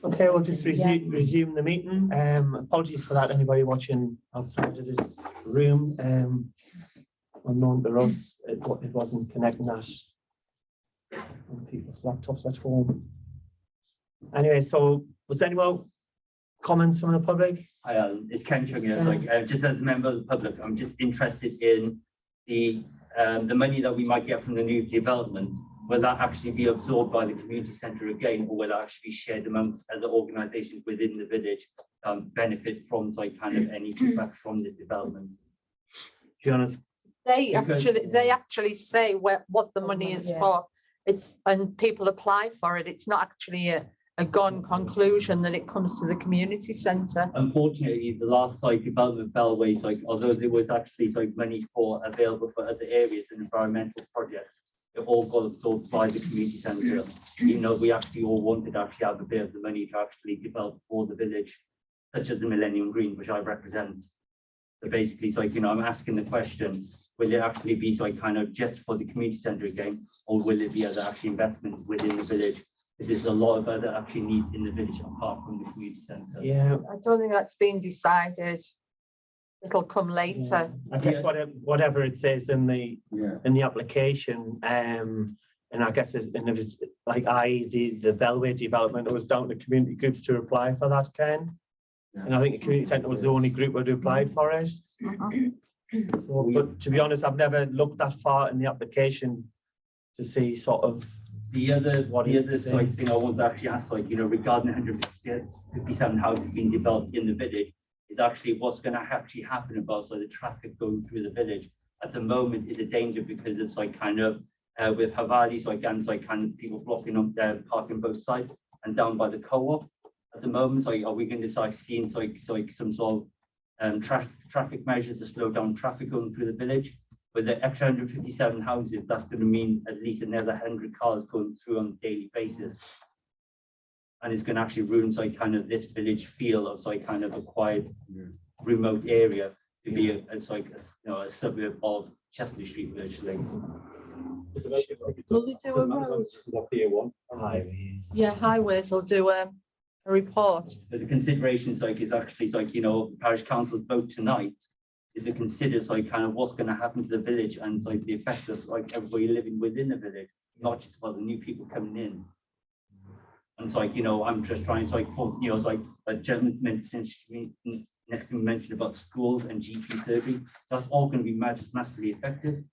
Okay, we'll just resume the meeting. Apologies for that, anybody watching outside of this room. Unknown to us, it wasn't connecting that on people's laptops at home. Anyway, so was there any more comments from the public? It's Ken Chung here. Just as a member of the public, I'm just interested in the money that we might get from the new development. Will that actually be absorbed by the community centre again, or will that actually be shared amongst other organisations within the village benefit from kind of any feedback from this development? To be honest, they actually say what the money is for. It's and people apply for it. It's not actually a gone conclusion that it comes to the community centre. Unfortunately, the last development Bellway, although there was actually money available for other areas and environmental projects, it all got absorbed by the community centre. You know, we actually all wanted to actually have a bit of the money to actually develop for the village, such as the Millennium Green, which I represent. So basically, I'm asking the question: will it actually be kind of just for the community centre again, or will it be other actually investments within the village? There's a lot of other actually needs in the village apart from the community centre. Yeah, I don't think that's been decided. It'll come later. I guess whatever it says in the application, and I guess if it's the Bellway development, it was down to community groups to apply for that, Ken. And I think the community centre was the only group that applied for it. So, but to be honest, I've never looked that far in the application to see sort of the other thing I want to actually ask, regarding 157 houses being developed in the village, is actually what's going to actually happen about the traffic going through the village. At the moment, is a danger because it's with Havali, and kind of people blocking up their parking both sides and down by the co-op. At the moment, are we going to start seeing some sort of traffic measures to slow down traffic going through the village? With the extra 157 houses, that's going to mean at least another 100 cars going through on a daily basis. And it's going to actually ruin kind of this village feel of kind of a quiet, remote area to be a suburb of Chesterley Street virtually. Will they do a road? highways. Yeah, highways will do a report. But the considerations is actually parish council's vote tonight is to consider kind of what's going to happen to the village and the effect of everybody living within the village, not just about the new people coming in. And I'm just trying a gentleman mentioned next thing mentioned about schools and GP surgery. That's all going to be massively effective.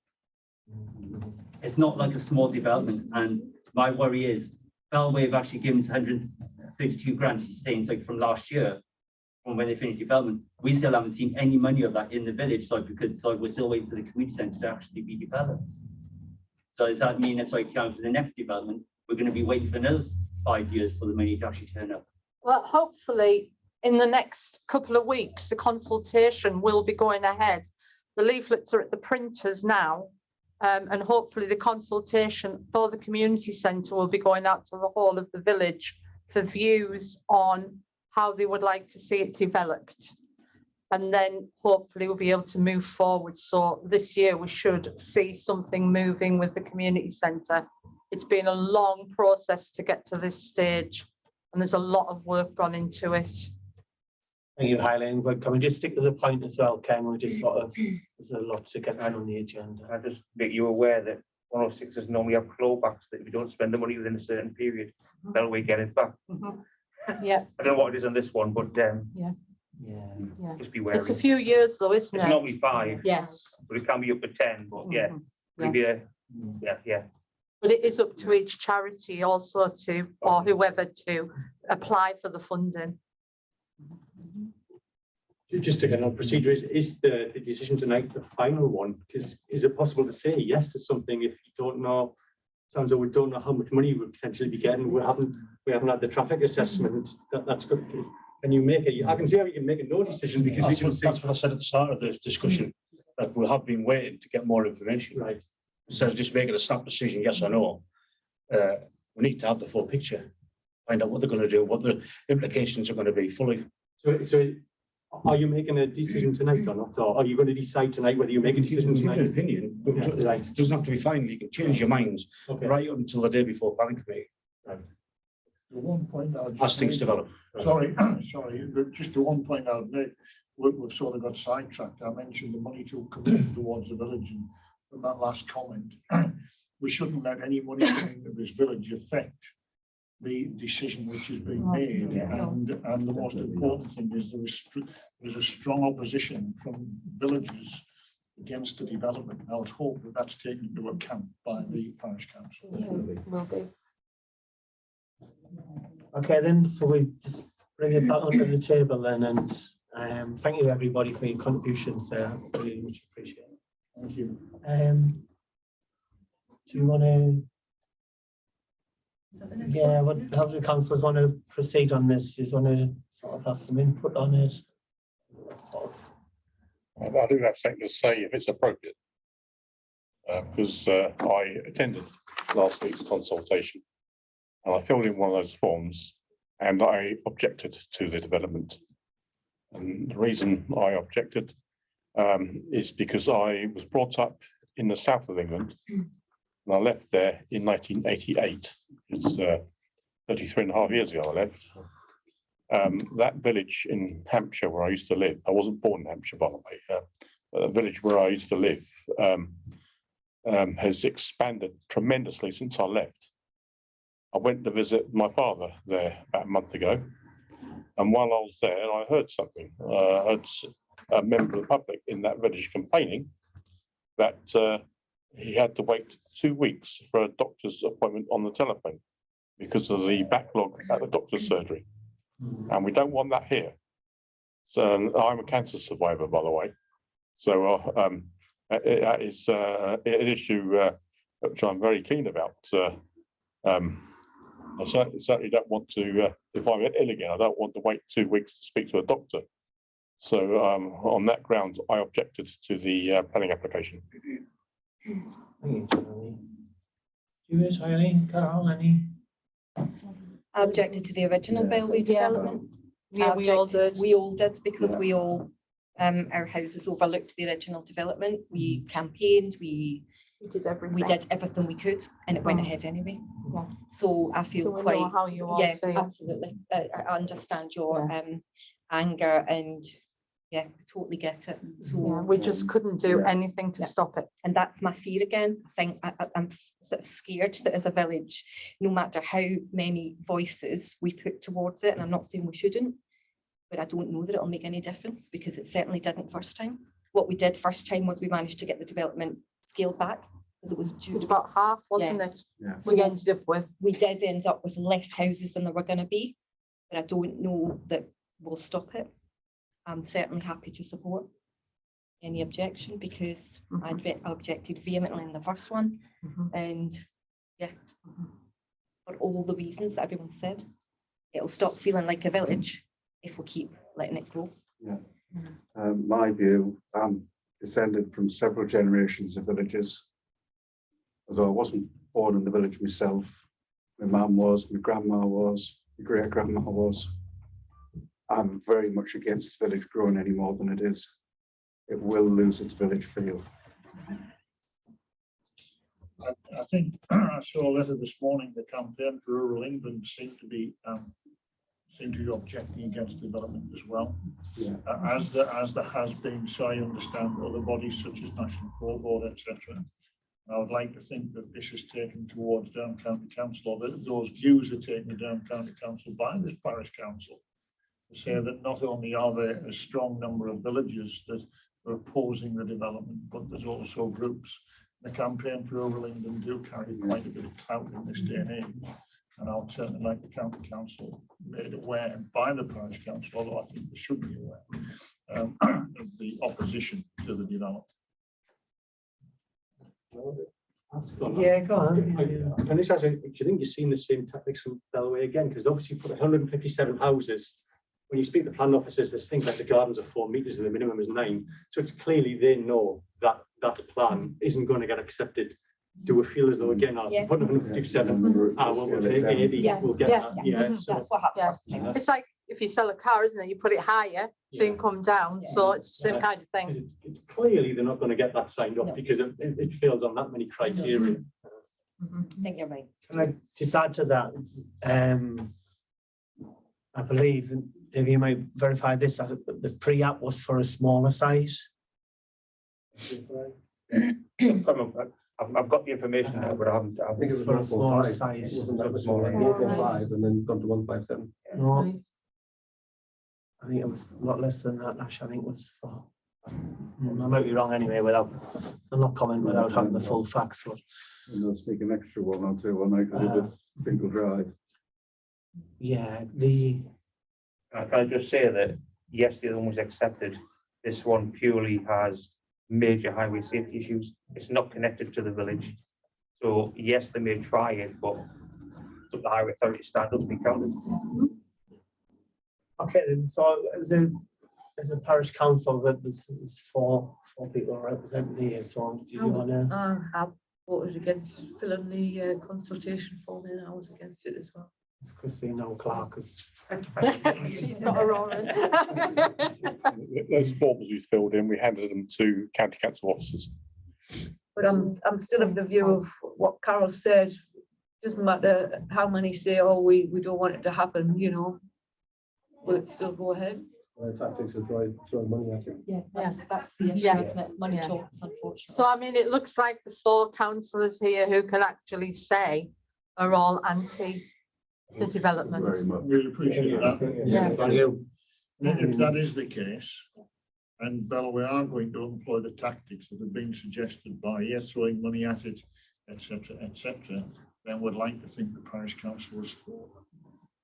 It's not like a small development, and my worry is Bellway have actually given us 132 grand, she's saying from last year, from when they finished development. We still haven't seen any money of that in the village, because we're still waiting for the community centre to actually be developed. So does that mean that for the next development, we're going to be waiting for another 5 years for the money to actually turn up? Well, hopefully in the next couple of weeks, the consultation will be going ahead. The leaflets are at the printers now, and hopefully the consultation for the community centre will be going out to the whole of the village for views on how they would like to see it developed. And then hopefully we'll be able to move forward. So this year we should see something moving with the community centre. It's been a long process to get to this stage, and there's a lot of work gone into it. Thank you, Highland. But can we just stick to the point as well, Ken? We just there's a lot to get to on the agenda. I just make you aware that 106s normally have clawbacks that if you don't spend the money within a certain period, Bellway get it back. Yeah. I don't know what it is on this one, but Yeah. just be wary. It's a few years though, isn't It's it? normally 5. Yes. But it can be up to 10. But maybe But it is up to each charity also to, or whoever, to apply for the funding. Just again on procedure, is the decision tonight the final one? Because is it possible to say yes to something if you don't know? Sounds like we don't know how much money we'll potentially be getting. We haven't had the traffic assessment. That's good. Can you make it? I can see how you can make a no decision, because that's what I said at the start of the discussion, that we have been waiting to get more information. Right. Instead of just making a snap decision, yes or no, we need to have the full picture, find out what they're going to do, what the implications are going to be fully. So are you making a decision tonight or not? Or are you going to decide tonight whether you make a decision tonight? An opinion, Right. It doesn't have to be final. You can change your minds Okay. right up until the day before planning committee. Right. The one point I'll as things develop. sorry, just the one point I'll make, we've sort of got sidetracked. I mentioned the money to come towards the village, and from that last comment, we shouldn't let any money coming into this village affect the decision which is being made. And the most important thing is there's a strong opposition from villagers against the development. I would hope that that's taken into account by the parish council. Will be. Okay, then, so we just bring it back onto the table then, and thank you everybody for your contributions there. That's really much appreciated. Thank you. Do you want to? Yeah, how do the councillors want to proceed on this? Do you want to sort of have some input on it? I do have something to say if it's appropriate, because I attended last week's consultation and I filled in one of those forms and I objected to the development. And the reason I objected is because I was brought up in the south of England and I left there in 1988. It's 33 and a half years ago I left. That village in Hampshire where I used to live, I wasn't born in Hampshire, by the way, but the village where I used to live has expanded tremendously since I left. I went to visit my father there about a month ago, and while I was there, I heard something. I heard a member of the public in that village complaining that he had to wait 2 weeks for a doctor's appointment on the telephone because of the backlog at the doctor's surgery. And we don't want that here. So I'm a cancer survivor, by the way. So that is an issue which I'm very keen about. I certainly don't want to, if I'm ill again, I don't want to wait 2 weeks to speak to a doctor. So on that grounds, I objected to the planning application. Thank you, Julius, Eileen, Carol, any? I objected to the original Bellway development. Yeah, we all did. We all did because we all, our houses overlooked the original development. We campaigned, we did everything. we did everything we could, and it went ahead anyway. Yeah. So I So feel we know quite, how you all yeah, feel. absolutely. I understand your anger, and yeah, I totally get it. So Yeah, we just couldn't do anything to Yeah. stop it. and that's my fear again. I think I'm sort of scared that as a village, no matter how many voices we put towards it, and I'm not saying we shouldn't, but I don't know that it'll make any difference because it certainly didn't first time. What we did first time was we managed to get the development scaled back because it was It due was to be. about half, wasn't it? Yeah. We ended up with. We did end up with less houses than there were going to be, but I don't know that we'll stop it. I'm certainly happy to support any objection because I objected vehemently in the first one, and yeah, for all the reasons that everyone said, it'll stop feeling like a village if we keep letting it grow. My view, I'm descended from several generations of villagers. Although I wasn't born in the village myself, my mum was, my grandma was, my great grandma was. I'm very much against village growing any more than it is. It will lose its village feel. I think I saw a letter this morning. The campaign for rural England seemed to be objecting against development as well, Yeah. as there has been. So I understand other bodies such as National Court Board, etc. I would like to think that this is taken towards Down County Council, or that those views are taken to Down County Council by this parish council, to say that not only are there a strong number of villages that are opposing the development, but there's also groups. The campaign for rural England do carry quite a bit of clout in this day and age. And I would certainly like the county council made aware by the parish council, although I think they should be aware of the opposition to the development. Yeah, go on. And this has, do you think you're seeing the same tactics from Bellway again? Because obviously you put 157 houses. When you speak to planning officers, there's things like the gardens are 4 meters and the minimum is 9. So it's clearly they know that that plan isn't going to get accepted. Do we feel as though again, Yeah. putting 157, well, we'll take 80, Yeah. we'll get Yeah. that. Yeah. So, That's what happened Yeah. first time. It's like if you sell a car, isn't it? You put it higher, so you can come down. So it's the same Yeah. kind of thing. it's clearly they're not going to get that signed off No. because it fails on that many criteria. I think you're right. Can I just add to that? I believe, and if you might verify this, the pre-app was for a smaller site. I've got the information now, but I haven't. I think It's for a smaller site. smaller. 1.5 and then gone to 1.57. No, Right. I think it was a lot less than that, Ash. I think it was for, I might be wrong anyway, I'm not commenting without having the full facts, but And they'll speak an extra one or two one night with single drive. yeah, Can I just say that, yes, the other one was accepted. This one purely has major highway safety issues. It's not connected to the village. So yes, they may try it, but it's up to the highway authority to stand up and be counted. okay, then, so as a parish council, that there's four people represented here, so do you want to? I voted against filling the consultation form in. I was against it as well. It's Christine O'Clark is. She's not around. Those forms we filled in, we handed them to county council officers. But I'm still of the view of what Carol said. Doesn't matter how many say, oh, we don't want it to happen, you know. Will it still go ahead? Tactics are throwing money at it. Yeah, that's the issue, Yeah. isn't it? Money Yeah. talks, unfortunately. So I mean, it looks like the 4 councillors here who can actually say are all anti the development. Very much. Really appreciate that. Yeah. Thank you. If that is the case, and Bellway are going to employ the tactics that have been suggested by, yes, throwing money at it, etc., then we'd like to think the parish council was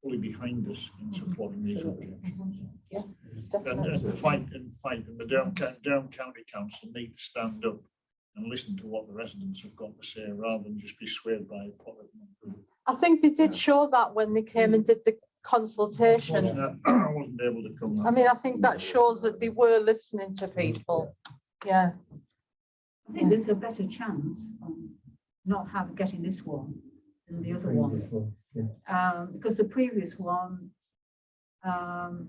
fully behind us in supporting these objections. Yeah, And fight, and the Down County Council need to stand up and listen to what the residents have got to say, rather than just be swayed by politics. I think they did show that when they came and did the consultation. I wasn't able to come. I mean, I think that shows that they were listening to people. Yeah. I think there's a better chance on not getting this one than the other one. Because the previous one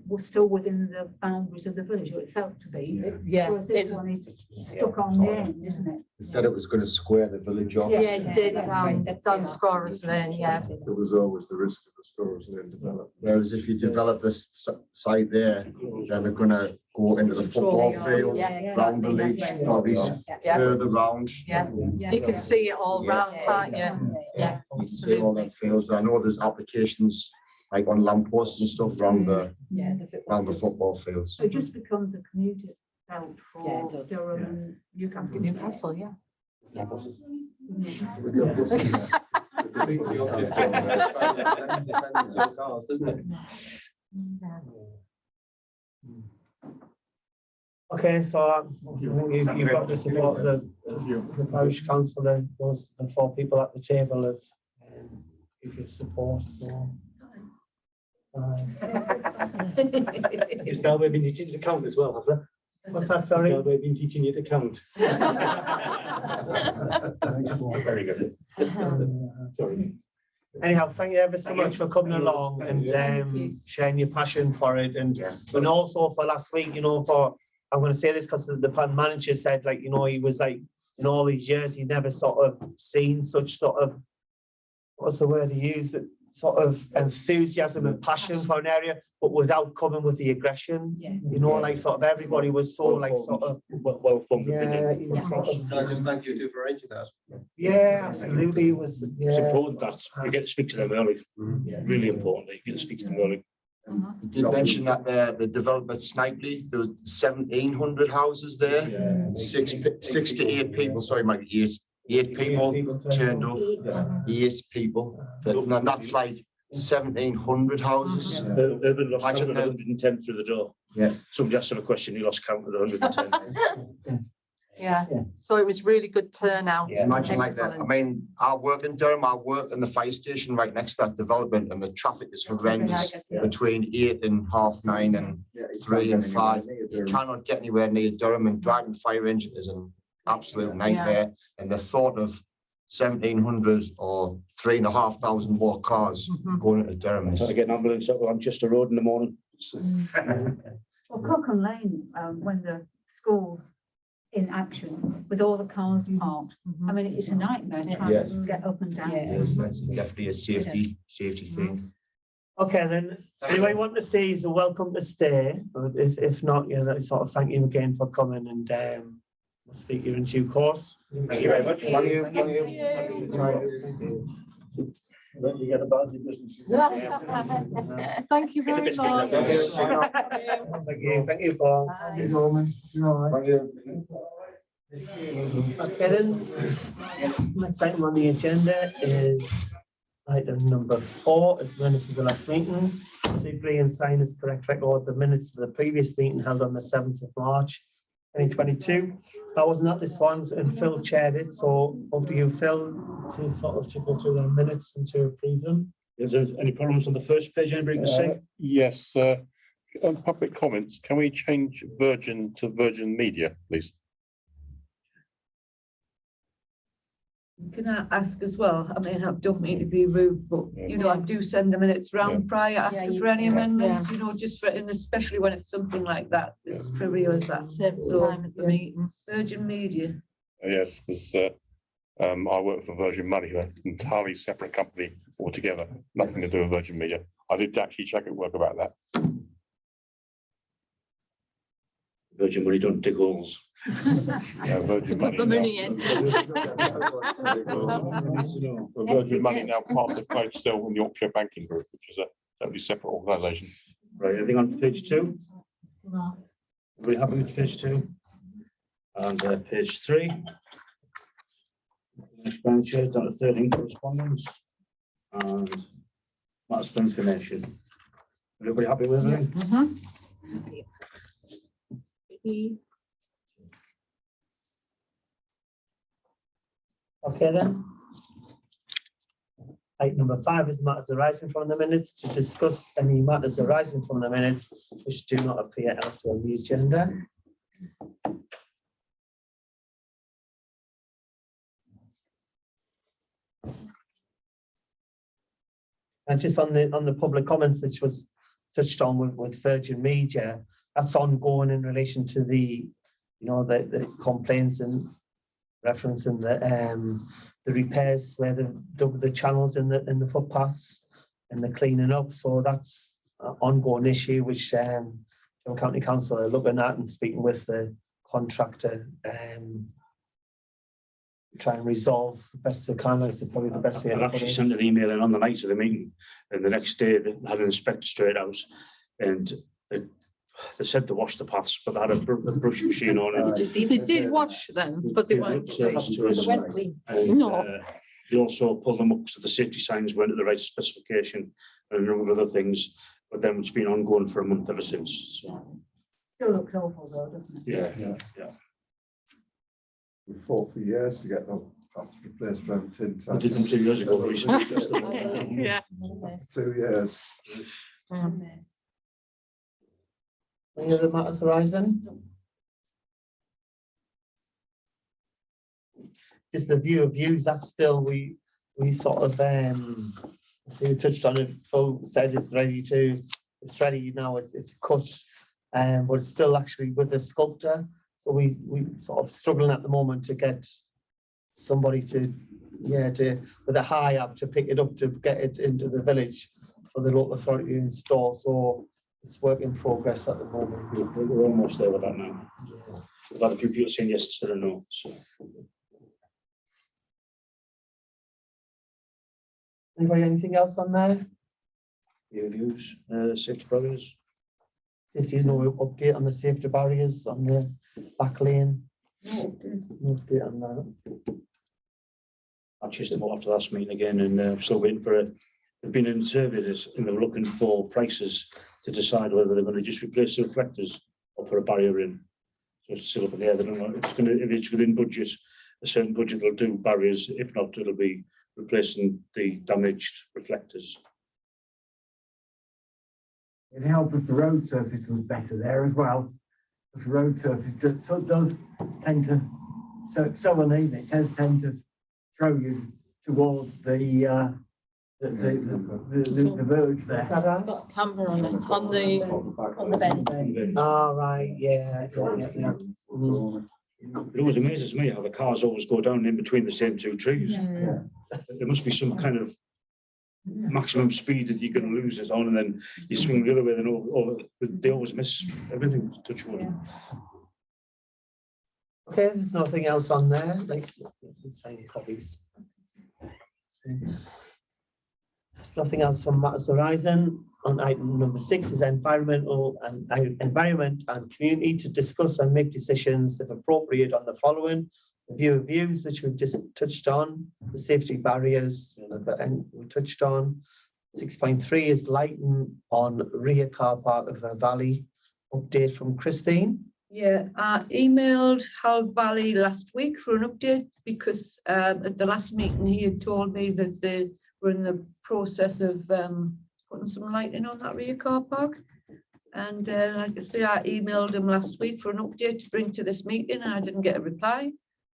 was still within the boundaries of the village, or it felt to be. Yeah. Whereas this one is stuck on the end, isn't it? It said it was going to square the village off. Yeah, it did That's down right. Scorers Lane, yeah. There was always the risk of the stores and development. Whereas if you develop this side there, then they're going to go into the football field, Yeah, round the exactly, league, yeah. lobbies, Yeah. further round. Yeah, you can see it all round, can't you? Yeah. You can see all them fields. I know there's applications like on lampposts and stuff around the football fields. So it just becomes a commuter belt Yeah, for it does. Durham and Newcastle. Newcastle, yeah. Okay, so I think you've got the support of the parish council, the 4 people at the table have give your support, so. Has Bellway been teaching you to count as well, have they? What's that, sorry? Bellway been teaching you to count. Very good. Sorry. Anyhow, thank you ever so much for coming along and sharing your passion for it, and also for last week, you know, I'm going to say this because the plan manager said, like, you know, he was like, in all these years, he never sort of seen such sort of, what's the word he used, sort of enthusiasm and passion for an area, but without coming with the aggression. You know, like sort of everybody was so like sort of well-formed yeah, opinion. he was sort of, Can I just thank you too for arranging that? yeah, absolutely. It was It's yeah. important that you get to speak to them early. Really important that you get to speak to them early. You did mention that the development Snipely, there was 1,700 houses there, 6 to 8 people, sorry, Mike, 8 people turned up, 8 people. And that's like 1,700 houses. Urban lost count Imagine of that. 110 through the door. Yeah. Somebody asked him a question, he lost count of 110. Yeah, so it was really good turnout. Imagine like that. I Excellent. mean, I work in Durham, I work in the fire station right next to that development, and the traffic is horrendous between 8 and 9:30 and 3 and 5. You cannot get anywhere near Durham, and driving fire engine is an absolute nightmare. And the thought of 1,700 or 3,500 more cars going into Durham is Trying to get an ambulance up Manchester Road in the morning. Well, Cocken Lane, when the school in action with all the cars parked, I mean, it's a nightmare trying Yes. to get up and down. yes, that's definitely a safety thing. Okay, then, anybody want to stay is welcome to stay, but if not, yeah, that sort of thank you again for coming, and we'll speak to you in due course. Thank you very much. Thank you. Let you get about your business. Thank you very much. Thank you, Paul. Bye. Okay, then, next item on the agenda is item number 4, it's minutes of the last meeting. To agree and sign as correct record the minutes of the previous meeting held on the 7th of March 2022. I wasn't at this one, and Phil chaired it, so over to you, Phil, to sort of to go through the minutes and to approve them. Is there any problems on the first page, anybody can see? Yes, on public comments, can we change Virgin to Virgin Media, please? Can I ask as well? I mean, I don't mean to be rude, but you know, I do send the minutes round prior, asking for any amendments, you know, just for, and especially when it's something like that, as trivial as that. Save time at the meeting. Virgin Media. Yes, because I work for Virgin Money, an entirely separate company altogether, nothing to do with Virgin Media. I did actually check at work about that. Virgin Money don't dig holes. Virgin Put the money in. Virgin Money now part of the Code Still in the Yorkshire Banking Group, which is a totally separate organisation. Right, anything on page 2? Everybody happy with page 2? And page 3. Expenditure down to 13 correspondence and matters for information. Everybody happy with everything? Okay, then. Item number 5 is matters arising from the minutes. To discuss any matters arising from the minutes which do not appear elsewhere on the agenda. And just on the public comments, which was touched on with Virgin Media, that's ongoing in relation to the, you know, the complaints and referencing the repairs where they've dug the channels in the footpaths and the cleaning up. So that's an ongoing issue which County Council are looking at and speaking with the contractor try and resolve the best they can. Is probably the best way. I actually sent an email in on the night of the meeting, and the next day they had an inspector straight out, and they said to wash the paths, but they had a brush machine on it. They did wash them, but they weren't clean. And No. they also pulled them up so the safety signs weren't at the right specification and a number of other things, but then it's been ongoing for a month ever since. So, Still looks awful though, doesn't it? yeah. We fought for years to get the paths replaced around tin I did them tacks. 2 years ago recently. Yeah. 2 years. Any other matters arising? Just the view of views, that's still, we sort of, see, we touched on it, Phil said it's ready now, it's cut, but it's still actually with the sculptor. So we sort of struggling at the moment to get somebody to with a high up to pick it up to get it into the village for the local authority to install. So it's work in progress at the moment. We're almost there with that now. We've had a few people saying yes instead of no. So. Anybody, anything else on there? Your views, safety barriers. Safety, no update on the safety barriers on the back lane. No update on that. I chased them all after last meeting again, and I'm still waiting for it. They've been in surveys and they're looking for prices to decide whether they're going to just replace the reflectors or put a barrier in. So it's still up in the air. They don't know if it's within budget, a certain budget they'll do barriers. If not, it'll be replacing the damaged reflectors. It'd help if the road surface was better there as well. If the road surface does tend to, so uneven, it does tend to throw you towards the verge there. Is that right? Got a camera on it, on the bend. Oh, right, yeah. It always amazes me how the cars always go down in between the same 2 trees. Yeah. There must be some kind of maximum speed that you're going to lose it on, and then you swing the other way, then they always miss everything. Touch wood. Okay, there's nothing else on there, like, it's the same copies. Nothing else from Matters Horizon. On item number 6 is environment and community to discuss and make decisions if appropriate on the following. The view of views, which we've just touched on, the safety barriers, we touched on. 6.3 is lighting on rear car park of the Valley. Update from Christine. Yeah, I emailed Hal Valley last week for an update because at the last meeting he had told me that they were in the process of putting some lighting on that rear car park. And like I say, I emailed him last week for an update to bring to this meeting and I didn't get a reply.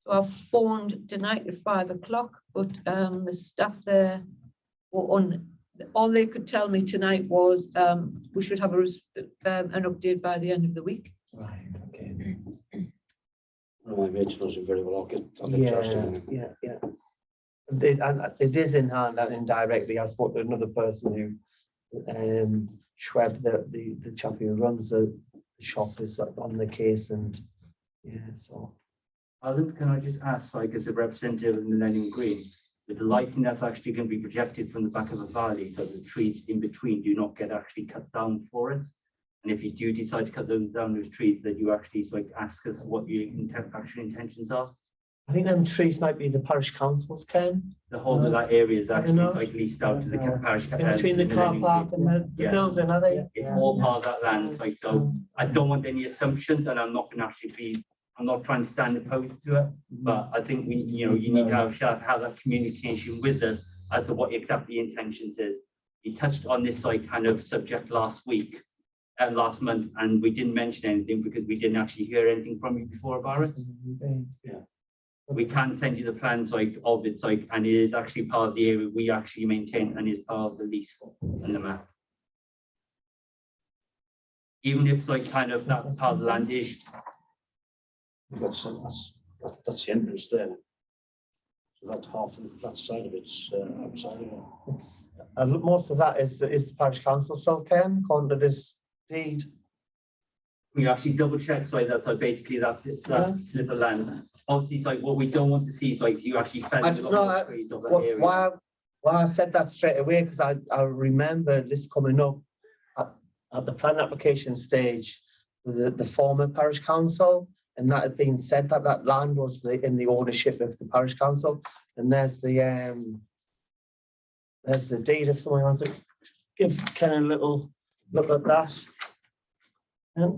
So I phoned tonight at 5 o'clock, but the staff there were on. All they could tell me tonight was we should have an update by the end of the week. Right, okay. My mate knows it very well. I'll get charged to him. Yeah. And it is in hand and indirectly. I spoke to another person who, Schweb, the chap who runs the shop, is on the case, and yeah, so. Alan, can I just ask, like, as a representative of Millennium Green, with the lighting that's actually going to be projected from the back of the valley, so the trees in between do not get actually cut down for it? And if you do decide to cut down those trees, that you actually ask us what your actual intentions are? I think them trees might be the parish councils, Ken. The whole of that area is actually know. leased out to the parish. In between the car park and the building, are they? It's all part of that land, so I don't want any assumptions, and I'm not going to actually I'm not trying to stand opposed to it, but I think you need to have that communication with us as to what exactly the intentions is. You touched on this kind of subject last month, and we didn't mention anything because we didn't actually hear anything from you before about it. Yeah. We can send you the plans of it, and it is actually part of the area we actually maintain and is part of the lease and the map. Even if that part of the land is. That's the entrance there. So that half of that side of it's outside of it. Most of that is the parish council still, Ken, according to this deed. We actually double check, that's basically that slip of land. Obviously, what we don't want to see is you actually fell in a lot of trees of that area. Why I said that straight away, because I remember this coming up at the plan application stage with the former parish council, and that had been said that land was in the ownership of the parish council. And there's the deed, if someone wants to give Ken a little look at that. Yeah.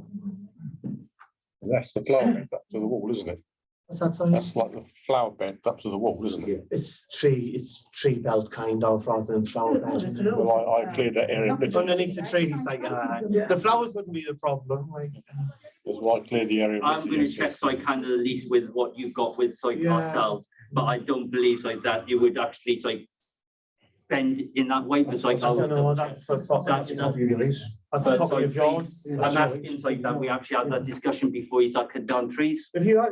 That's the flower bed up to the wall, isn't it? What's that, sorry? That's like the flower bed up to the wall, isn't it? It's tree belt kind of, rather than flower bed. Well, I cleared that area. Underneath the trees, the flowers wouldn't be the problem. That's why I cleared the area. I'm going to check kind of at least with what you've got with ourselves, but I don't believe that it would actually bend in that way. Because I don't know. That's a copy of yours. That's a copy of yours. I'm asking that we actually had that discussion before you start cutting down trees. If you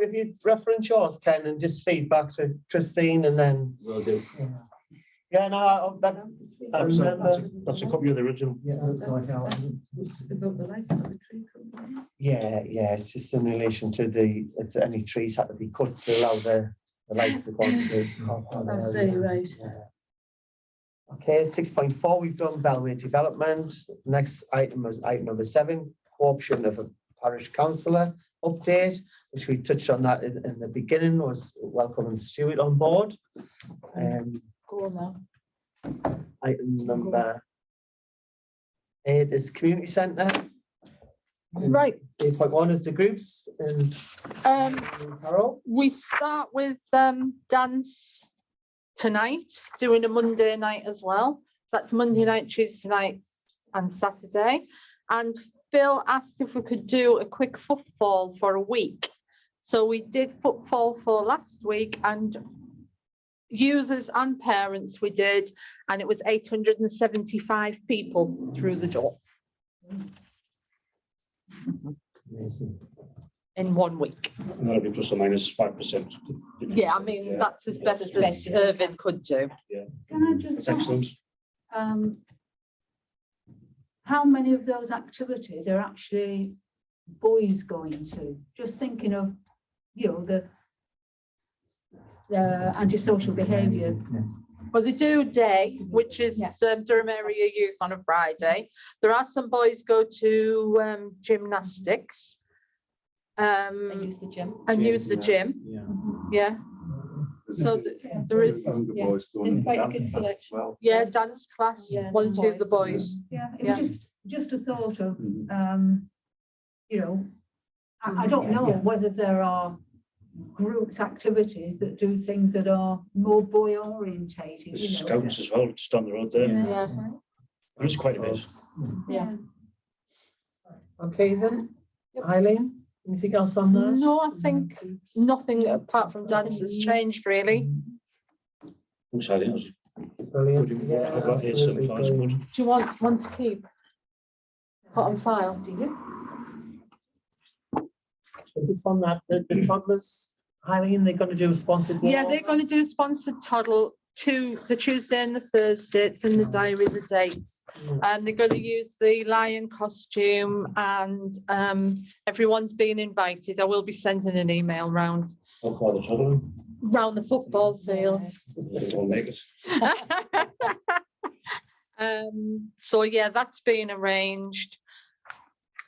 reference yours, Ken, and just feed back to Christine, and then Will do. Yeah, no, I remember. That's a copy of the original. Yeah, it's just in relation to if any trees had to be cut to allow the lights to go on the Right. Okay, 6.4, we've done Bellway development. Next item is item number 7, co-option of a parish councillor update, which we touched on that in the beginning, was welcoming Stuart on board. Go on now. Item number 8 is community centre. Right. 8.1 is the groups, and Carol. We start with dance tonight, doing a Monday night as well. That's Monday night, Tuesday night and Saturday. And Phil asked if we could do a quick footfall for a week. So we did footfall for last week, and users and parents we did, and it was 875 people through the door. Amazing. In 1 week. And that'll be plus or minus 5%. Yeah, I mean, that's as best as Irving could do. Yeah. Can I That's just excellent. ask, how many of those activities are actually boys going to? Just thinking of, you know, the antisocial behaviour. Well, they do day, which is Durham Area Youth on a Friday. There are some boys go to gymnastics. And use the gym. And use the gym, yeah. So there is, There's quite a good selection. yeah, dance class, Yeah, one, two, the boys. boys. Yeah, it Yeah. was just a thought of, you know, I don't know whether there are groups, activities that do things that are more boy orientated, There's you know. scouts as well, just down the road there. Yeah. There's quite a bit. Yeah. Okay then, Eileen, anything else on that? No, I think nothing apart from dance has changed really. Looks like it was Brilliant. good. Yeah, I've got here some absolutely files, brilliant. Do you want one to keep? Put on file? Just on that, the toddlers, Eileen, they're going to do a sponsored. Yeah, walk? they're going to do a sponsored toddle to the Tuesday and the Thursday. It's in the diary, the dates. And they're going to use the lion costume and everyone's being invited. I will be sending an email round How far the travelling? the football fields. They won't make it. So yeah, that's being arranged.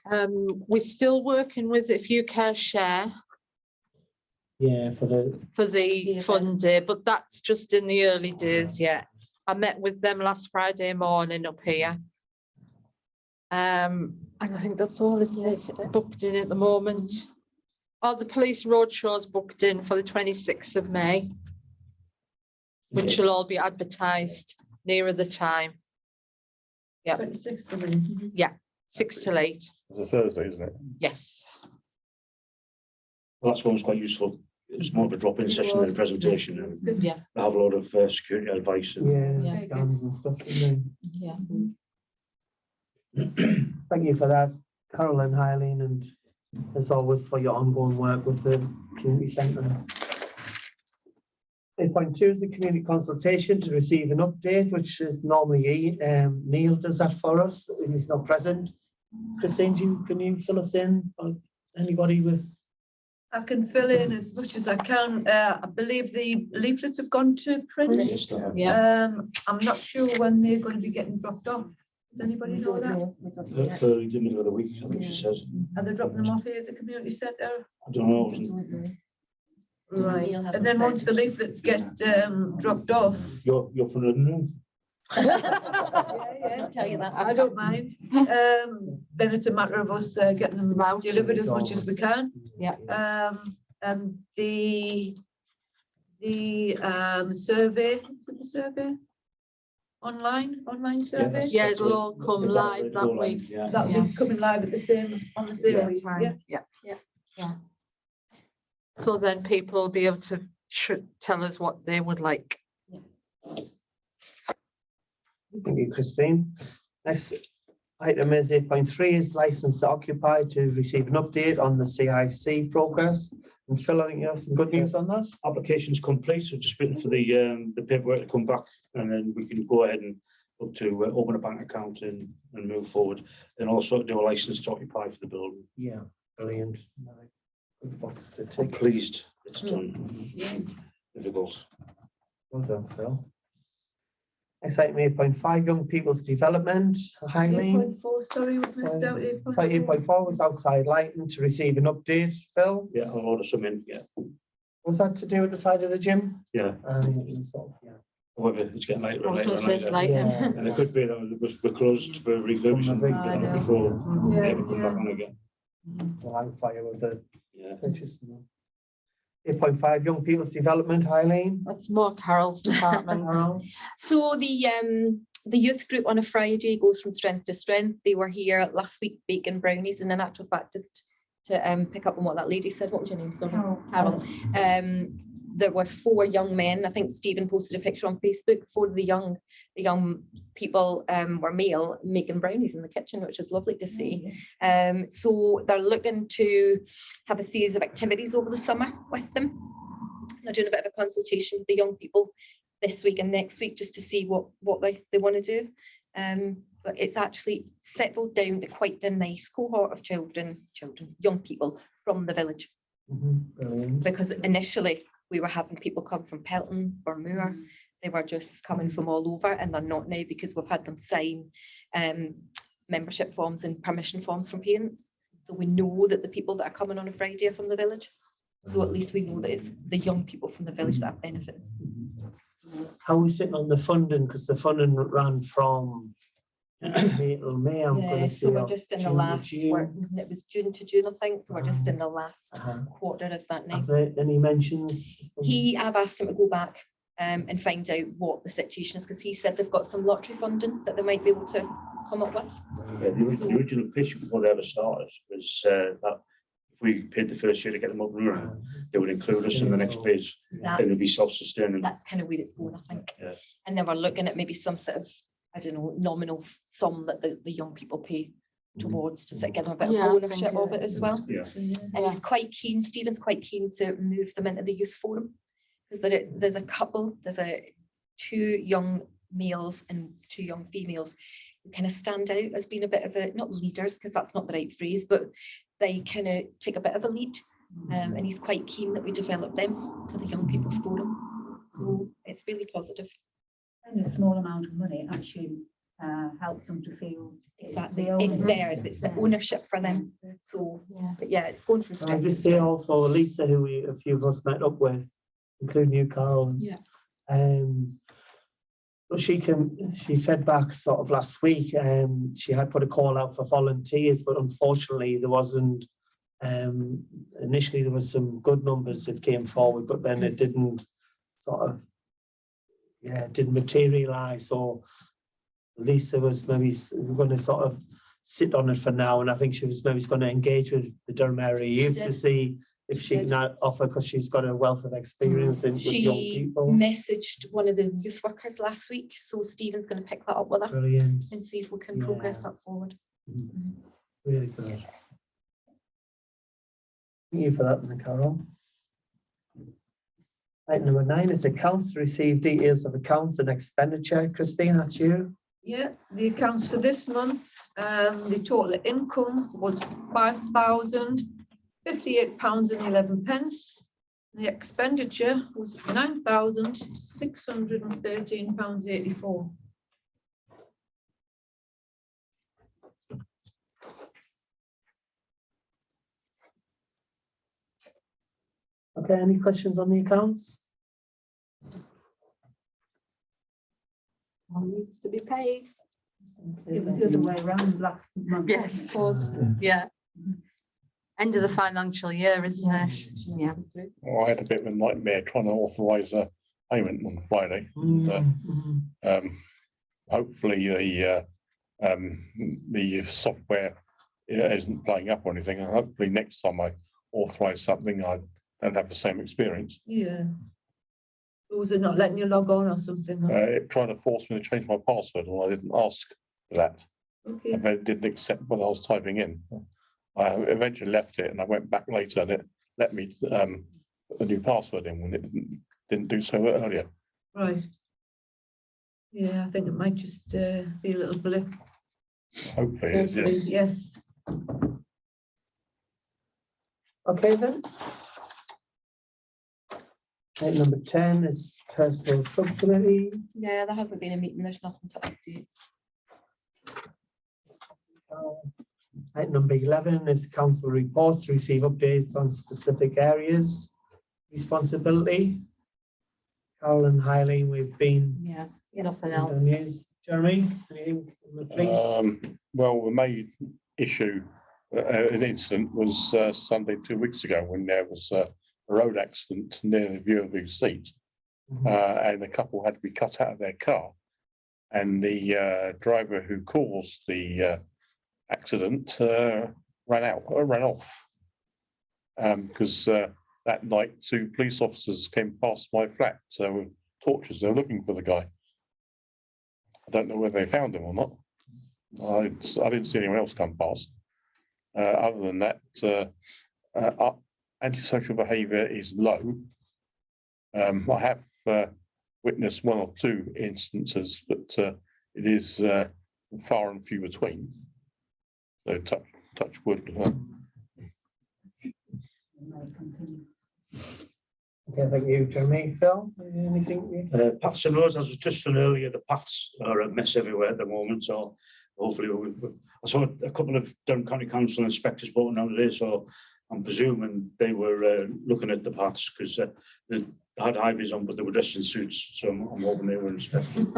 We're still working with If You Care Share Yeah, for the, fun day, but that's just in the early days yet. I met with them last Friday morning up here. And I think that's all, isn't it? Booked in at the moment. Oh, the police roadshow's booked in for the 26th of May, which will all be advertised nearer the time. Yeah. 26th of May. Yeah, 6 till 8. It's a Thursday, isn't it? Yes. Well, that's one's quite useful. It's more of a drop-in session than a presentation. And Yeah. they have a lot of security advice. And yeah, scans and stuff. And Yeah. then, thank you for that, Carolyn, Eileen, and as always for your ongoing work with the community centre. 8.2 is the community consultation to receive an update, which is normally Neil does that for us, and he's not present. Christine, can you fill us in, or anybody with? I can fill in as much as I can. I believe the leaflets have gone to print. Yeah. I'm not sure when they're going to be getting dropped off. Does anybody know that? For the middle of the week, I think she says. Are they dropping them off here at the community centre? I don't know. Right, and then once the leaflets get dropped off. You're from London. I'll tell you that. I don't mind. Then it's a matter of us getting them delivered as much as we can. Yeah. And the survey, is it the survey? Online survey? Yeah, it'll all come live that week. That'll be coming live at the same, on the same week, yeah. Yeah. So then people will be able to tell us what they would like. Thank you, Christine. Next item is 8.3 is license to occupy to receive an update on the CIC progress. And Phil, I think you have some good news on that. Application's complete, so just waiting for the paperwork to come back, and then we can go ahead and look to open a bank account and move forward, and also do a license to occupy for the building. Yeah, brilliant. Good box to I'm tick. pleased it's done. Difficult. Well done, Phil. Next item 8.5, young people's development. Eileen. 8.4, sorry, was missed out. So 8.4 was outside lighting to receive an update, Phil. Yeah, I'll order some in, yeah. Was that to do with the side of the gym? Yeah. Yeah. However, it's getting later I and was later gonna and say later. later. Yeah. And it could be that we're closed for refurbishing I know. before we Yeah, ever come back on again. Well, I'm fire with the Yeah. purchase. 8.5, young people's development, Eileen. That's more Carol's department. So the youth group on a Friday goes from strength to strength. They were here last week baking brownies, and in actual fact, just to pick up on what that lady said, what was your name? Sorry, Carol. There were 4 young men. I think Stephen posted a picture on Facebook. 4 of the young people were male, making brownies in the kitchen, which is lovely to see. So they're looking to have a series of activities over the summer with them. They're doing a bit of a consultation with the young people this week and next week just to see what they want to do. But it's actually settled down to quite a nice cohort of young people from the village. Brilliant. Because initially we were having people come from Pelton or Moore. They were just coming from all over, and they're not now because we've had them sign membership forms and permission forms from parents. So we know that the people that are coming on a Friday are from the village. So at least we know that it's the young people from the village that are benefiting. How are we sitting on the funding? Because the funding ran from May till May. I'm going Yeah, to so say we're just in the June to last, June. it was June to June, I think. So we're just in the last Uh-huh. quarter of that now. Have there any mentions? I've asked him to go back and find out what the situation is, because he said they've got some lottery funding that they might be able to come up with. Yeah, the original pitch before they ever started was that if we paid the first year to get them up and running, they would include us in the next bid. And it'd be self-sustaining. That's kind of where it's going, I think. Yeah. And then we're looking at maybe some sort of, I don't know, nominal sum that the young people pay towards to give them a bit of ownership of it as well. Yeah. And he's quite keen, Stephen's quite keen to move them into the youth forum. Because there's a couple, two young males and two young females who kind of stand out as being a bit of not leaders, because that's not the right phrase, but they kind of take a bit of a lead. And he's quite keen that we develop them to the young people's forum. So it's really positive. And a small amount of money actually helps them to feel Exactly, it's theirs, it's the ownership for them. So, but yeah, it's going from Can I strength to just say strength. also Lisa, who a few of us met up with, including you, Carol. Yeah. Well, she fed back sort of last week. She had put a call out for volunteers, but unfortunately there wasn't. Initially there was some good numbers that came forward, but then it didn't didn't materialize. So Lisa was maybe going to sort of sit on it for now, and I think she was maybe going to engage with the Durham area youth to see if she can offer, because she's got a wealth of experience with young people. She messaged one of the youth workers last week, so Stephen's going to pick that up with her. Brilliant. And see if we can progress that forward. Really good. Thank you for that, Carol. Item number 9 is accounts to receive details of accounts and expenditure. Christine, that's you. Yeah, the accounts for this month, the total income was £5,058.11. The expenditure was £9,613.84. Okay, any questions on the accounts? All needs to be paid. It was the other way around last month. Yes, of course. Yeah. End of the financial year, isn't it? Yeah. Well, I had a bit of a nightmare trying to authorise a payment on Friday. And, hopefully the software isn't playing up or anything. And hopefully next time I authorise something, I don't have the same experience. Yeah. Or was it not letting you log on or something? It tried to force me to change my password, and I didn't ask for that. Okay. And then it didn't accept what I was typing in. I eventually left it, and I went back later, and it let me put the new password in when it didn't do so earlier. Right. Yeah, I think it might just be a little blip. Hopefully, it is, yeah. Yes. Okay then. Item number 10 is personal subcommittee. Yeah, there hasn't been a meeting, there's nothing to update. Item number 11 is council reports to receive updates on specific areas. Responsibility. Carol and Eileen, we've been. Yeah, nothing else. News. Jeremy, anything from the police? Well, the main issue, an incident was Sunday 2 weeks ago when there was a road accident near the view of the seat, and a couple had to be cut out of their car, and the driver who caused the accident ran off because that night 2 police officers came past my flat with torches. They were looking for the guy. I don't know whether they found him or not. I didn't see anyone else come past. Other than that, antisocial behaviour is low. I have witnessed one or two instances, but it is far and few between. So touch wood. Okay, thank you, Jeremy. Phil, anything? Paths and roads, as was touched on earlier, the paths are a mess everywhere at the moment, so hopefully I saw a couple of Durham County Council inspectors walking down today, so I'm presuming they were looking at the paths because they had high vis on, but they were dressed in suits, so I'm hoping they were inspecting.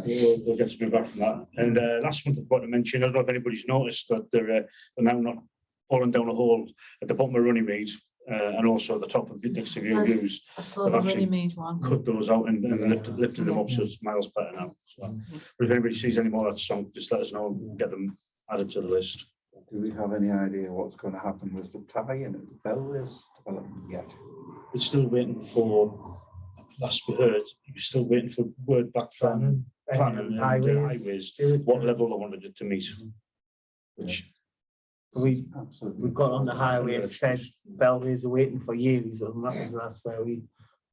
We'll get something back from that. And last month I forgot to mention, I don't know if anybody's noticed that they're now not falling down a hole at the bottom of Runnymede. And also at the top of next to your views, I saw they've the actually Runnymede one. cut those out and lifted them up, so it's miles better now. So, but if anybody sees any more of that song, just let us know and get them added to the list. Do we have any idea what's going to happen with the tie-in at the Belways development yet? We're still waiting for, last we heard, we're still waiting for word back from planning and highways, what level they wanted it to meet. Which we've got on the highway, said Belways are waiting for you, so that's where we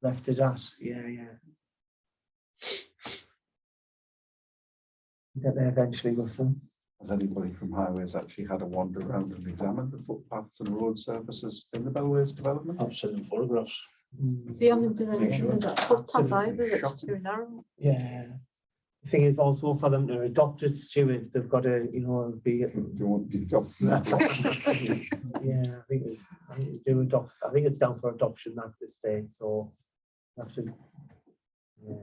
left it at. Yeah. Get there eventually with them. Has anybody from highways actually had a wander around and examined the footpaths and road surfaces in the Belways development? I've seen photographs. So you haven't done anything with that footpath either, that's too narrow. Yeah. The thing is also for them to adopt it, Stuart, they've got to, be. They won't be adopted. Yeah, I think they do adopt. I think it's down for adoption at this stage, so have to. Yeah.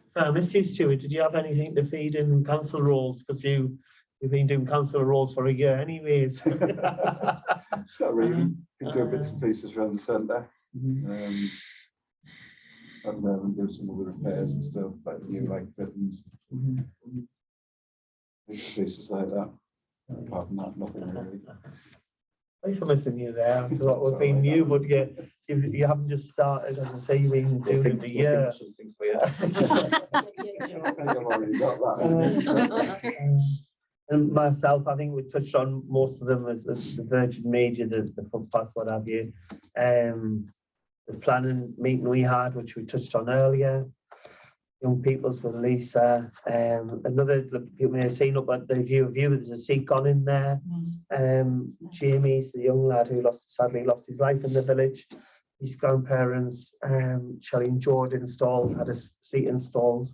So, Mr. Stewart, did you have anything to feed in council roles? Because you've been doing council roles for a year, anyways. Not really. Been doing bits and pieces around the centre. And do some other repairs and stuff, like new light fittings, bits and pieces like that. Apart from that, nothing really. Thanks for listening you there. I thought it would be new, but you haven't just started, as I say, you've been doing it a year. And myself, I think we touched on most of them as the Virgin Media, the footpaths, what have you. The planning meeting we had, which we touched on earlier. Young People's with Lisa. Another people may have seen up at the view, there's a seat gone in there. Jamie's the young lad who sadly lost his life in the village. His grandparents, Shelley and George had a seat installed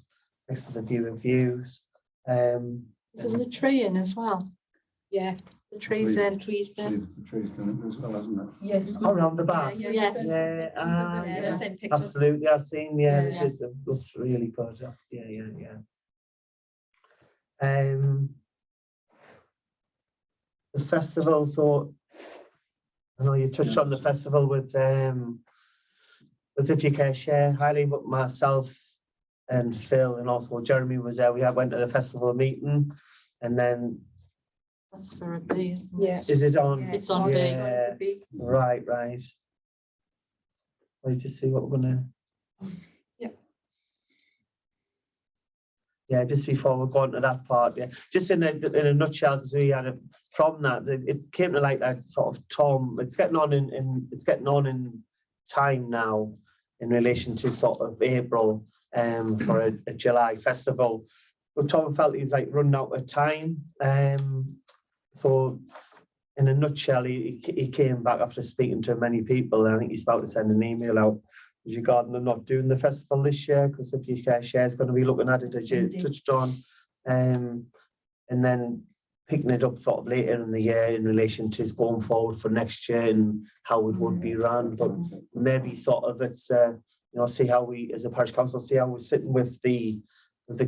next to the view of views. Isn't the tree in as well? Yeah, the trees in. The trees going in as well, hasn't it? Yes. Around the back. Yes. Yeah, absolutely. I've seen. It looks really good. Yeah. The festival. So I know you touched on the festival with if you care share highly, but myself and Phil and also Jeremy was there. We went to the festival meeting, and then. That's for a B. Yeah. Is it on? Yeah, it's on B. Right. Wait to see what we're gonna. Yeah, just before we go on to that part, just in a nutshell, because we had from that, it came to like that sort of Tom. It's getting on in time now in relation to sort of April for a July festival. But Tom felt he was like running out of time. So in a nutshell, he came back after speaking to many people, and I think he's about to send an email out regarding them not doing the festival this year, because if you share is going to be looking at it as you touched on, and then picking it up sort of later in the year in relation to going forward for next year and how it would be run. But maybe sort of it's see how we as a parish council see how we're sitting with the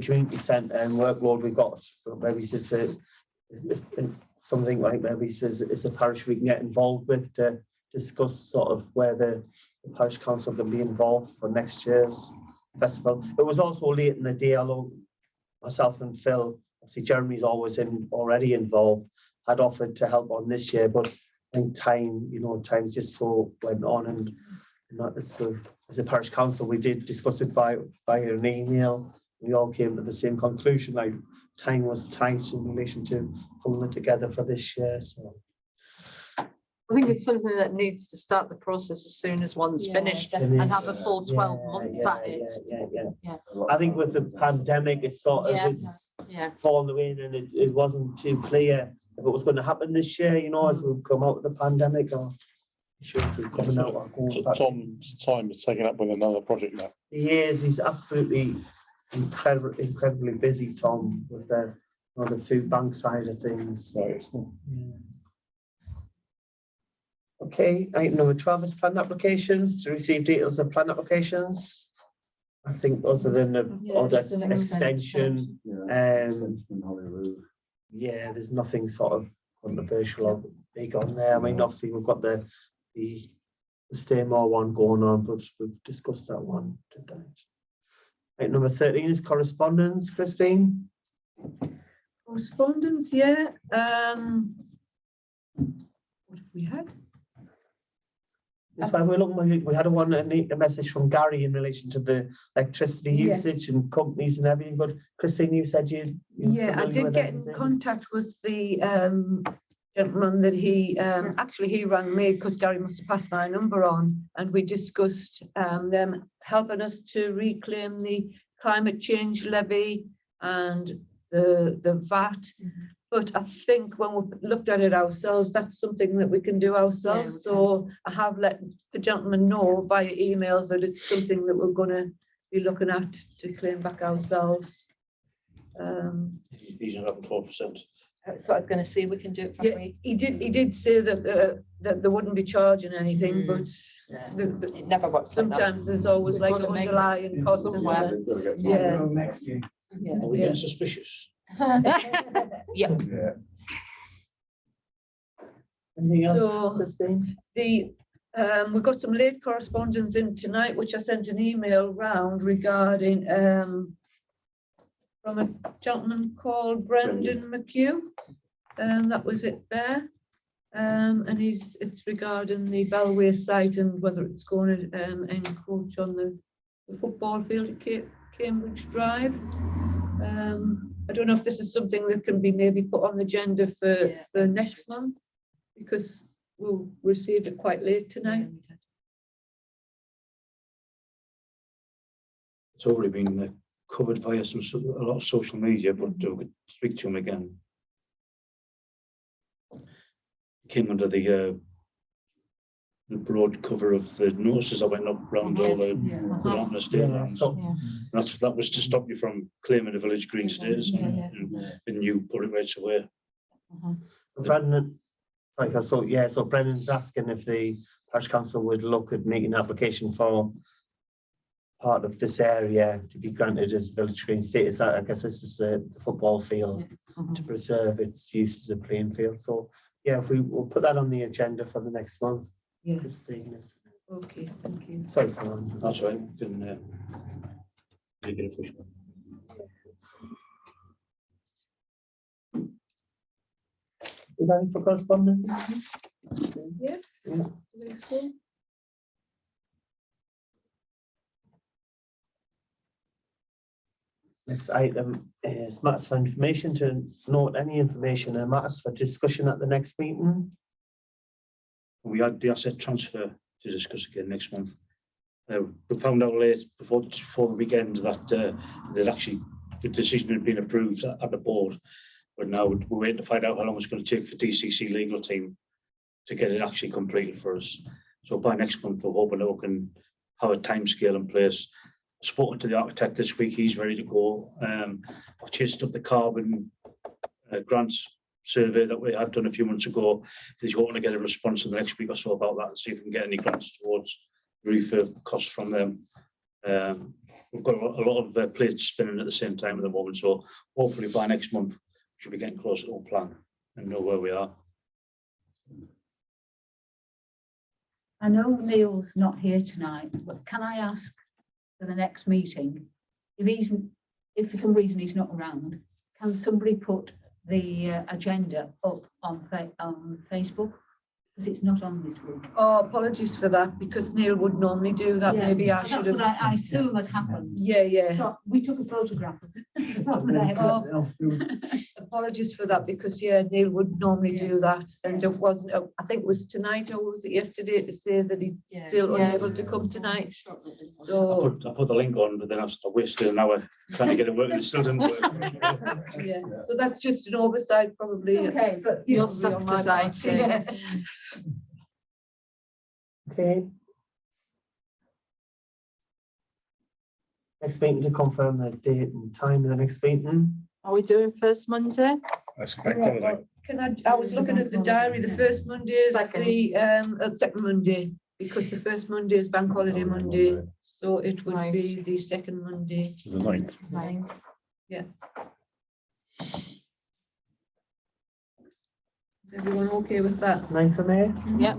community centre and workload we've got. Maybe it's something like maybe it's a parish we can get involved with to discuss sort of where the parish council can be involved for next year's festival. It was also late in the day, although myself and Phil, obviously Jeremy's already involved, had offered to help on this year, but I think time's just so went on, and not as a parish council, we did discuss it by an email. We all came to the same conclusion, like time was tight in relation to pulling it together for this year. So I think it's something that needs to start the process as soon as one's Yeah, finished definitely. and have a full 12 Yeah, months yeah, at it. yeah. Yeah. I think with the pandemic, it's sort of, Yeah. it's Yeah. fallen in and it wasn't too clear if it was going to happen this year, you know, as we've come out of the pandemic or should be coming out. or going back. Tom's time is taken up with another project now. He's absolutely incredibly busy, Tom, with the food bank side of things. Right. Okay, item number 12 is plan applications. To receive details of plan applications. I think other than the Yeah, other just an extension, yeah, there's nothing sort of controversial or big on there. I mean, obviously we've got the Staymore one going on, but we've discussed that one today. Item number 13 is correspondence. Christine? Correspondence, yeah. What have we had? That's why we're looking. We had a message from Gary in relation to the electricity Yes. usage and companies and everything. But Christine, you said you. Yeah, I did get in contact with the gentleman that he actually he rang me because Gary must have passed my number on, and we discussed them helping us to reclaim the climate change levy and the VAT. But I think when we looked at it ourselves, that's something that we can do ourselves. Yeah, So I have let the gentleman know via email that it's something that we're going to be looking at to claim back ourselves. He's not 12%. That's what I was going to say. We can do it for Yeah, free. he did say that that they wouldn't be charging anything, but It never works like that. sometimes there's always We've like got to an make underlying it cost. somewhere. Yeah. Next year. Are we Yeah. getting suspicious? Yeah. Anything else, So- Christine? We got some late correspondence in tonight, which I sent an email round regarding from a gentleman called Brendan McHugh. That was it there. And it's regarding the Bellway site and whether it's going to encroach on the football field at Cambridge Drive. I don't know if this is something that can be maybe put on the agenda for next month, because we'll receive it quite late tonight. It's already been covered via a lot of social media, but we could speak to him again. Came under the broad cover of the notices that went up around all the state lands. That was to stop you from claiming the village green status and you put it right away. Brendan, so Brendan's asking if the parish council would look at making an application for part of this area to be granted as village green status. I guess this is the football field to preserve its use as a playing field. So yeah, we'll put that on the agenda for the next month. Yeah. Christine, Okay, thank you. sorry, That's right. Can make it official. Is that it for correspondence? Yes. Yeah. Next item is matters for information. To note any information and matters for discussion at the next meeting. We had the asset transfer to discuss again next month. We found out late before the weekend that the decision had been approved at the board, but now we're waiting to find out how long it's going to take for DCC legal team to get it actually completed for us. So by next month, we're hoping that we can have a timescale in place. I've spoken to the architect this week; he's ready to go. I've chased up the carbon grants survey that we had done a few months ago. He's hoping to get a response in the next week or so about that and see if we can get any grants towards refurb costs from them. We've got a lot of plates spinning at the same time at the moment, so hopefully by next month we should be getting closer to our plan and know where we are. I know Neil's not here tonight, but can I ask for the next meeting, if for some reason he's not around, can somebody put the agenda up on Facebook? because it's not on this week. Oh, apologies for that, because Neil would normally do that. Yeah, Maybe I that's should what have. I assume has happened. Yeah, yeah. So we took a photograph of it. rather than have it. Apologies for that, because yeah, Neil would normally do that, and it wasn't, I think it was tonight or was it yesterday to say that he's still unable to come tonight. So, I put the link on, but then I wasted an hour trying to get it working. It still didn't work. yeah, so that's just an oversight probably. It's okay, but You're Probably on my sucked part. as IT. Yeah. Okay. Next meeting to confirm the date and time of the next meeting. Are we doing first Monday? That's a bank holiday. Can I was looking at the diary, the first Monday is Second. the second Monday, because the first Monday is bank holiday Monday, so it would be the second Monday. The 9th. Is everyone okay with that? 9th of May, Yep,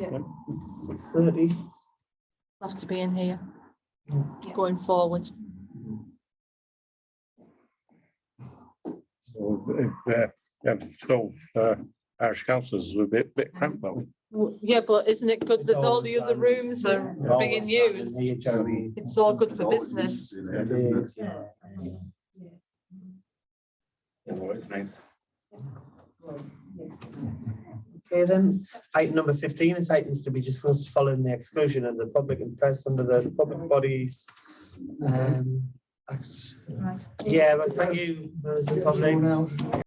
6:30. have to be in here Yeah. going forward. So if 12 parish councillors are a bit cramped, aren't we? Yeah, but isn't it good It's that all the always other rooms are Always being done in used? here, Joey. It's all good for business. It is, yeah. Okay, then, item number 15 is items to be discussed following the exclusion of the public and press under the Public Bodies Act. Yeah, but thank you, members of the public.